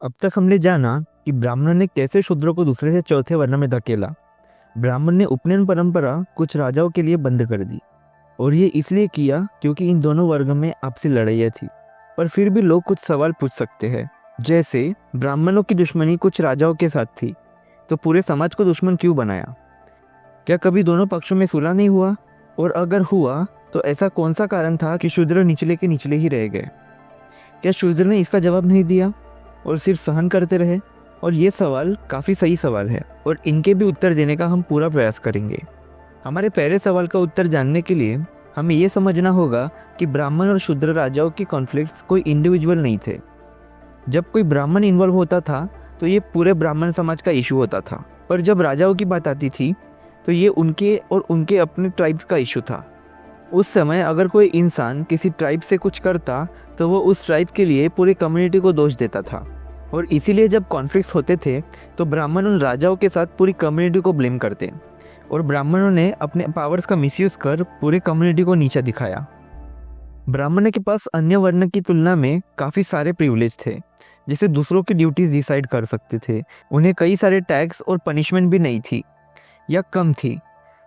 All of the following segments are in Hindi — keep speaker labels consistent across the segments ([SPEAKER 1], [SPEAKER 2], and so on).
[SPEAKER 1] अब तक हमने जाना कि ब्राह्मण ने कैसे शूद्रों को दूसरे से चौथे वर्ण में धकेला। ब्राह्मण ने उपनयन परंपरा कुछ राजाओं के लिए बंद कर दी और ये इसलिए किया क्योंकि इन दोनों वर्गों में आपसी लड़ाइयाँ थी। पर फिर भी लोग कुछ सवाल पूछ सकते हैं, जैसे ब्राह्मणों की दुश्मनी कुछ राजाओं के साथ थी तो पूरे समाज को दुश्मन क्यों बनाया? क्या कभी दोनों पक्षों में सुलह नहीं हुआ? और अगर हुआ तो ऐसा कौन सा कारण था कि शूद्र निचले के निचले ही रह गए? क्या शूद्र ने इसका जवाब नहीं दिया और सिर्फ सहन करते रहे? और ये सवाल काफ़ी सही सवाल है और इनके भी उत्तर देने का हम पूरा प्रयास करेंगे। हमारे पहले सवाल का उत्तर जानने के लिए हमें ये समझना होगा कि ब्राह्मण और शूद्र राजाओं के कॉन्फ्लिक्ट्स कोई इंडिविजुअल नहीं थे। जब कोई ब्राह्मण इन्वॉल्व होता था तो ये पूरे ब्राह्मण समाज का इशू होता था, पर जब राजाओं की बात आती थी तो ये उनके और उनके अपने ट्राइब्स का इशू था। उस समय अगर कोई इंसान किसी ट्राइब से कुछ करता तो वो उस ट्राइब के लिए पूरी कम्युनिटी को दोष देता था और इसीलिए जब कॉन्फ्लिक्ट्स होते थे तो ब्राह्मण उन राजाओं के साथ पूरी कम्युनिटी को ब्लेम करते और ब्राह्मणों ने अपने पावर्स का मिसयूज़ कर पूरी कम्युनिटी को नीचा दिखाया। ब्राह्मणों के पास अन्य वर्ण की तुलना में काफ़ी सारे प्रिविलेज थे, जैसे दूसरों की ड्यूटीज़ डिसाइड कर सकते थे। उन्हें कई सारे टैक्स और पनिशमेंट भी नहीं थी या कम थी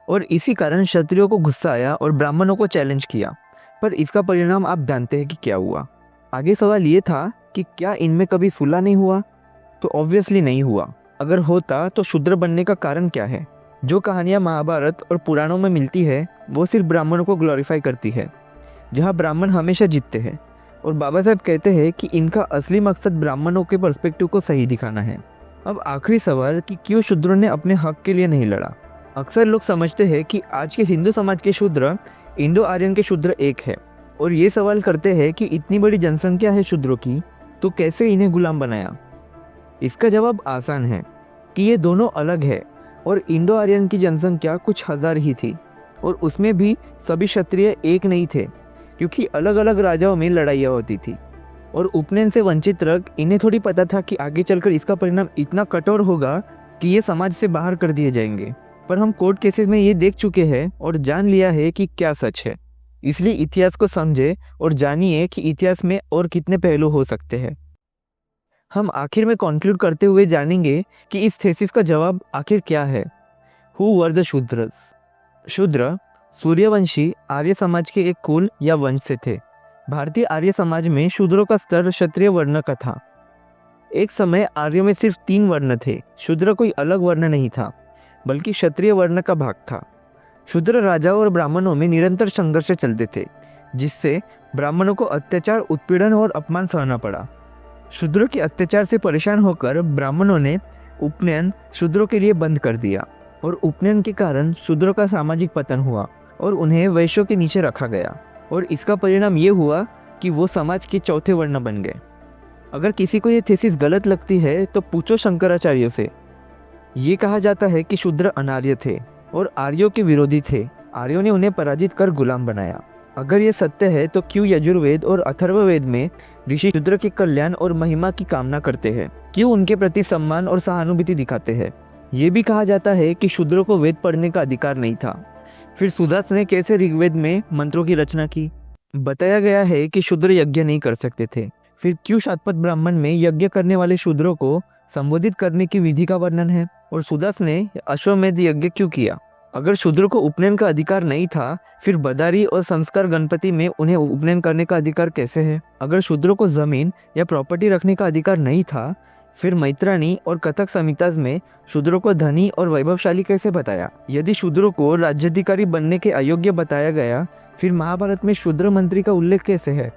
[SPEAKER 1] और इसी कारण क्षत्रियों को गुस्सा आया और ब्राह्मणों को चैलेंज किया। पर इसका परिणाम आप जानते हैं कि क्या हुआ। आगे सवाल ये था कि क्या इनमें कभी सुलह नहीं हुआ? तो ऑब्वियसली नहीं हुआ। अगर होता तो शूद्र बनने का कारण क्या है? जो कहानियाँ महाभारत और पुराणों में मिलती है वो सिर्फ ब्राह्मणों को ग्लोरीफाई करती है, जहाँ ब्राह्मण हमेशा जीतते हैं। और बाबा साहब कहते हैं कि इनका असली मकसद ब्राह्मणों के पर्सपेक्टिव को सही दिखाना है। अब आखिरी सवाल कि क्यों शूद्रों ने अपने हक के लिए नहीं लड़ा। अक्सर लोग समझते हैं कि आज के हिंदू समाज के शूद्र इंडो आर्यन के शूद्र एक है और ये सवाल करते हैं कि इतनी बड़ी जनसंख्या है शूद्रों की तो कैसे इन्हें गुलाम बनाया। इसका जवाब आसान है कि ये दोनों अलग है और इंडो आर्यन की जनसंख्या कुछ हजार ही थी और उसमें भी सभी क्षत्रिय एक नहीं थे क्योंकि अलग अलग राजाओं में लड़ाइयाँ होती थी और उपनयन से वंचित रग इन्हें थोड़ी पता था कि आगे चलकर इसका परिणाम इतना कठोर होगा कि ये समाज से बाहर कर दिए जाएंगे। पर हम कोर्ट केसेस में ये देख चुके हैं और जान लिया है कि क्या सच है। इसलिए इतिहास को समझे और जानिए कि इतिहास में और कितने पहलू हो सकते हैं। हम आखिर में कंक्लूड करते हुए जानेंगे कि इस थीसिस का जवाब आखिर क्या है। Who were the Shudras? शूद्र सूर्यवंशी आर्य समाज के एक कुल या वंश से थे। भारतीय आर्य समाज में शूद्रों का स्तर क्षत्रिय वर्ण का था। एक समय आर्यों में सिर्फ 3 वर्ण थे। शूद्र कोई अलग वर्ण नहीं था बल्कि क्षत्रिय वर्ण का भाग था। शूद्र राजाओं और ब्राह्मणों में निरंतर संघर्ष चलते थे जिससे ब्राह्मणों को अत्याचार, उत्पीड़न और अपमान सहना पड़ा। शूद्रों के अत्याचार से परेशान होकर ब्राह्मणों ने उपनयन शूद्रों के लिए बंद कर दिया और उपनयन के कारण शूद्रों का सामाजिक पतन हुआ और उन्हें वैश्यों के नीचे रखा गया और इसका परिणाम ये हुआ कि वो समाज के चौथे वर्ण बन गए। अगर किसी को ये थीसिस गलत लगती है तो पूछो शंकराचार्य से। ये कहा जाता है कि शूद्र अनार्य थे और आर्यों के विरोधी थे। आर्यों ने उन्हें पराजित कर गुलाम बनाया। अगर ये सत्य है तो क्यों यजुर्वेद और अथर्ववेद में ऋषि शूद्र के कल्याण और महिमा की कामना करते हैं? क्यों उनके प्रति सम्मान और सहानुभूति दिखाते हैं? ये भी कहा जाता है कि शूद्रों को वेद पढ़ने का अधिकार नहीं था। फिर सुदास ने कैसे ऋग्वेद में मंत्रों की रचना की? बताया गया है कि शूद्र यज्ञ नहीं कर सकते थे। फिर क्यों शातपथ ब्राह्मण में यज्ञ करने वाले शूद्रों को संबोधित करने की विधि का वर्णन है? और सुदास ने अश्वमेध यज्ञ क्यों किया? अगर शूद्रों को उपनयन का अधिकार नहीं था फिर बदारी और संस्कार गणपति में उन्हें उपनयन करने का अधिकार कैसे है? अगर शूद्रों को जमीन या प्रॉपर्टी रखने का अधिकार नहीं था फिर मैत्राणी और कथक संहिताज में शूद्रों को धनी और वैभवशाली कैसे बताया? यदि शूद्रों को राज्याधिकारी बनने के अयोग्य बताया गया फिर महाभारत में शूद्र मंत्री का उल्लेख कैसे है?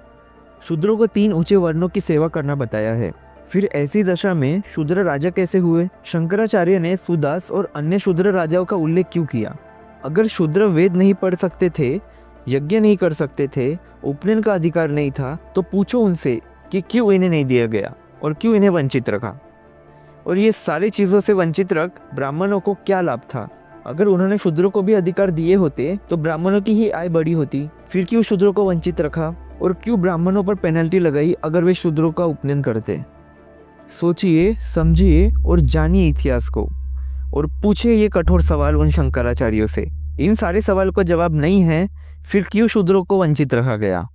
[SPEAKER 1] शूद्रों को 3 ऊंचे वर्णों की सेवा करना बताया है। फिर ऐसी दशा में शूद्र राजा कैसे हुए? शंकराचार्य ने सुदास और अन्य शूद्र राजाओं का उल्लेख क्यों किया? अगर शूद्र वेद नहीं पढ़ सकते थे, यज्ञ नहीं कर सकते थे, उपनयन का अधिकार नहीं था तो पूछो उनसे कि क्यों इन्हें नहीं दिया गया और क्यों इन्हें वंचित रखा? और ये सारी चीज़ों से वंचित रख ब्राह्मणों को क्या लाभ था? अगर उन्होंने शूद्रों को भी अधिकार दिए होते तो ब्राह्मणों की ही आय बढ़ी होती। फिर क्यों शूद्रों को वंचित रखा और क्यों ब्राह्मणों पर पेनल्टी लगाई अगर वे शूद्रों का उपनयन करते? सोचिए, समझिए और जानिए इतिहास को और पूछिए ये कठोर सवाल उन शंकराचार्यों से। इन सारे सवाल को जवाब नहीं है फिर क्यों शूद्रों को वंचित रखा गया?